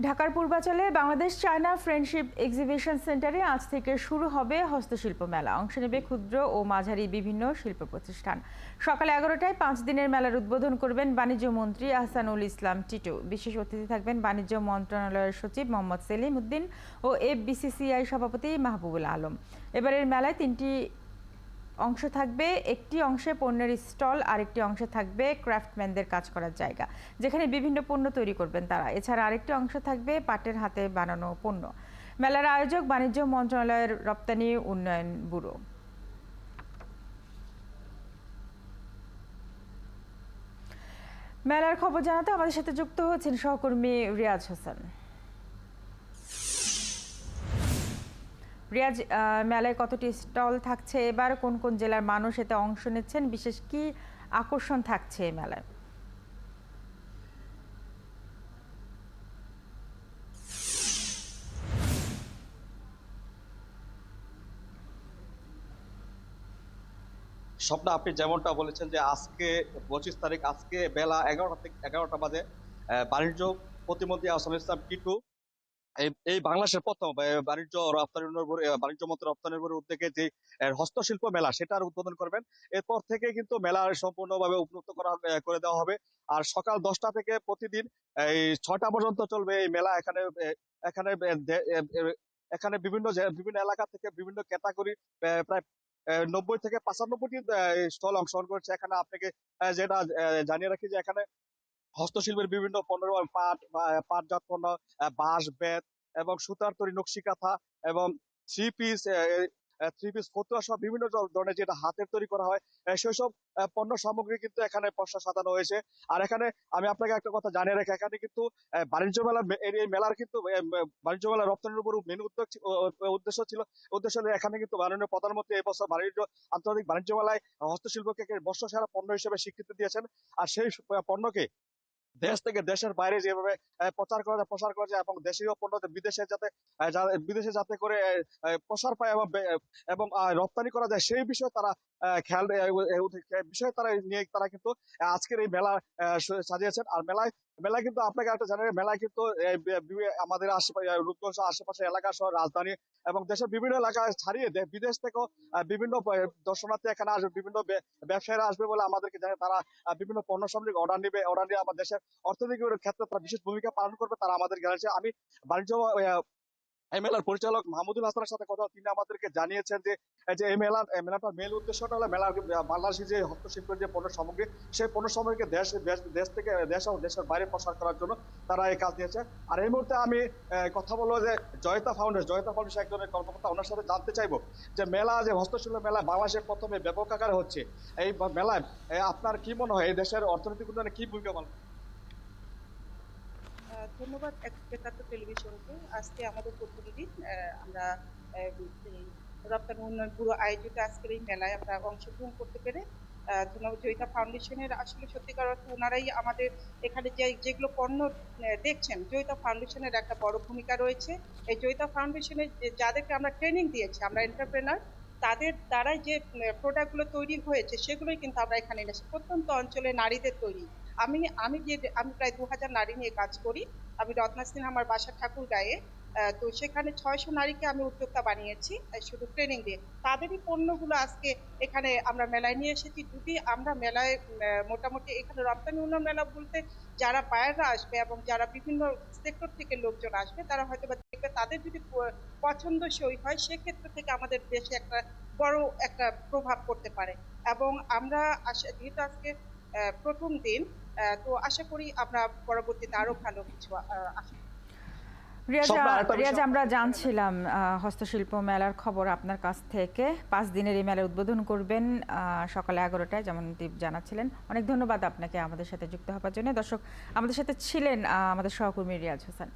ঢাকার পূর্বাচলে Bangladesh China friendship exhibition সেন্টারে আজ থেকে শুরু হবে হস্তশিল্প মেলা। অংশ নেবে ক্ষুদ্র ও মাঝারি বিভিন্ন শিল্প প্রতিষ্ঠান। সকাল 11টায় 5 দিনের মেলার উদ্বোধন করবেন বাণিজ্য মন্ত্রী আহসানুল ইসলাম টিটু। বিশেষ অতিথি থাকবেন বাণিজ্য মন্ত্রণালয়ের সচিব মোহাম্মদ সেলিম উদ্দিন ও এফবিসিসিআই সভাপতি মাহবুবুল আলম। এবারের মেলায় 3টি অংশ থাকবে। একটি অংশে পণ্যের স্টল, আরেকটি অংশে থাকবে ক্রাফটম্যানদের কাজ করার জায়গা, যেখানে বিভিন্ন পণ্য তৈরি করবেন তারা। এছাড়া আরেকটি অংশ থাকবে পাটের হাতে বানানো পণ্য। মেলার আয়োজক বাণিজ্য মন্ত্রণালয়ের রপ্তানি উন্নয়ন ব্যুরো। মেলার খবর জানাতে আমাদের সাথে যুক্ত হচ্ছেন সহকর্মী রিয়াজ হোসেন। রিয়াজ, মেলায় কতটি স্টল থাকছে, এবার কোন কোন জেলার মানুষ এতে অংশ নিচ্ছেন, বিশেষ কি আকর্ষণ থাকছে এই মেলায়? স্বপ্না, আপনি যেমনটা বলেছেন যে আজকে 25 তারিখ, আজকে বেলা 11টা থেকে 11টা বাজে বাণিজ্য প্রতিমন্ত্রী আহসানুল ইসলাম টিটু এই এই বাংলাদেশের প্রথম বাণিজ্য রপ্তানি উন্নয়ন বোর্ড, বাণিজ্য মন্ত্রী রপ্তানি বোর্ডের উদ্যোগে যে হস্তশিল্প মেলা সেটার উদ্বোধন করবেন। এরপর থেকে কিন্তু মেলা সম্পূর্ণভাবে উন্মুক্ত করে দেওয়া হবে। আর সকাল 10টা থেকে প্রতিদিন এই 6টা পর্যন্ত চলবে এই মেলা। এখানে এখানে এখানে বিভিন্ন এলাকা থেকে বিভিন্ন ক্যাটাগরি প্রায় 90 থেকে 95টি স্টল অংশগ্রহণ করেছে। এখানে আপনাকে যেটা জানিয়ে রাখি যে এখানে হস্তশিল্পের বিভিন্ন পণ্য, পাটজাত পণ্য, বাঁশ, বেত এবং সুতার তৈরি নকশি কাঁথা এবং থ্রি পিস ফতুয়া সহ বিভিন্ন ধরনের যেটা হাতের তৈরি করা হয়, সেসব পণ্য সামগ্রী কিন্তু এখানে পসরা সাজানো হয়েছে। আর এখানে আমি আপনাকে একটা কথা জানিয়ে রাখি, এখানে কিন্তু বাণিজ্য মেলা, এই মেলার কিন্তু বাণিজ্য মেলা রপ্তানির উপর মেন উদ্দেশ্য ছিল এখানে কিন্তু মাননীয় প্রধানমন্ত্রী এই বছর আন্তর্জাতিক বাণিজ্য মেলায় হস্তশিল্পকে বর্ষসেরা পণ্য হিসেবে স্বীকৃতি দিয়েছেন। আর সেই পণ্যকে দেশ থেকে দেশের বাইরে যেভাবে প্রসার করা যায় এবং দেশীয় পণ্য বিদেশে যাতে করে প্রসার পায় এবং রপ্তানি করা যায়, সেই বিষয়ে তারা খেয়াল বিষয়ে তারা নিয়ে তারা কিন্তু আজকের এই মেলা সাজিয়েছেন। আর মেলায় কিন্তু আপনাকে একটা জানেন, মেলায় কিন্তু আমাদের রূপগঞ্জ আশেপাশে এলাকা সহ রাজধানী এবং দেশের বিভিন্ন এলাকায় ছাড়িয়ে বিদেশ থেকেও বিভিন্ন দর্শনার্থী এখানে আসবে, বিভিন্ন ব্যবসায়ীরা আসবে বলে আমাদেরকে জানে। তারা বিভিন্ন পণ্য সামগ্রী অর্ডার নিয়ে আমার দেশের অর্থনীতির ক্ষেত্রে তারা বিশেষ ভূমিকা পালন করবে, তারা আমাদের জানিয়েছে। আমি বাণিজ্য এই মেলার পরিচালক মাহমুদুল হাসানের সাথে কথা, তিনি আমাদেরকে জানিয়েছেন যে এই মেলাটার মেল উদ্দেশ্যটা হলো মেলার বাংলাদেশি যে হস্তশিল্পের যে পণ্য সামগ্রী, সেই পণ্য সামগ্রীকে দেশ ও দেশের বাইরে প্রসার করার জন্য তারা এই কাজ নিয়েছে। আর এই মুহূর্তে আমি কথা বলবো যে জয়তা ফাউন্ডেশন একজনের কর্মকর্তা, ওনার সাথে জানতে চাইবো যে মেলা, যে হস্তশিল্প মেলা বাংলাদেশের প্রথমে ব্যাপক আকারে হচ্ছে, এই মেলায় আপনার কি মনে হয় এই দেশের অর্থনৈতিক উন্নয়নে কি ভূমিকা পালন? ধন্যবাদ একাত্তর টেলিভিশনকে। আজকে আমাদের প্রতিনিধি আমরা এই রপ্তানি উন্নয়ন ব্যুরো আয়োজিত আজকের এই মেলায় আমরা অংশগ্রহণ করতে পেরে ধন্যবাদ জয়িতা ফাউন্ডেশনের। আসলে সত্যিকার অর্থে ওনারাই আমাদের এখানে যেগুলো পণ্য দেখছেন, জয়িতা ফাউন্ডেশনের একটা বড় ভূমিকা রয়েছে। এই জয়িতা ফাউন্ডেশনের যাদেরকে আমরা ট্রেনিং দিয়েছি, আমরা এন্টারপ্রেনার, তাদের দ্বারাই যে প্রোডাক্টগুলো তৈরি হয়েছে সেগুলোই কিন্তু আমরা এখানে এনেছি। প্রত্যন্ত অঞ্চলে নারীদের তৈরি। আমি আমি প্রায় 2000 নারী নিয়ে কাজ করি। আমি রত্না সিনহা, আমার বাসা ঠাকুরগাঁয়ে। তো সেখানে 600 নারীকে আমি উদ্যোক্তা বানিয়েছি শুধু ট্রেনিং দিয়ে। তাদেরই পণ্যগুলো আজকে এখানে আমরা মেলায় নিয়ে এসেছি। যদি আমরা মেলায় মোটামুটি এখানে রপ্তানি উন্নয়ন মেলা বলতে যারা বায়াররা আসবে এবং যারা বিভিন্ন সেক্টর থেকে লোকজন আসবে, তারা হয়তো বা দেখবে, তাদের যদি পছন্দসই হয়, সেক্ষেত্র থেকে আমাদের দেশে একটা বড় একটা প্রভাব পড়তে পারে। এবং আমরা যেহেতু আজকে প্রথম দিন, তো আশা করি আমরা পরবর্তীতে আরো ভালো কিছু আশা করি। রিয়াজ, আমরা জানছিলাম হস্তশিল্প মেলার খবর আপনার কাছ থেকে। 5 দিনের এই মেলার উদ্বোধন করবেন সকালে 11টায়, যেমন দীপ জানাচ্ছিলেন। অনেক ধন্যবাদ আপনাকে আমাদের সাথে যুক্ত হওয়ার জন্য। দর্শক, আমাদের সাথে ছিলেন আমাদের সহকর্মী রিয়াজ হোসেন।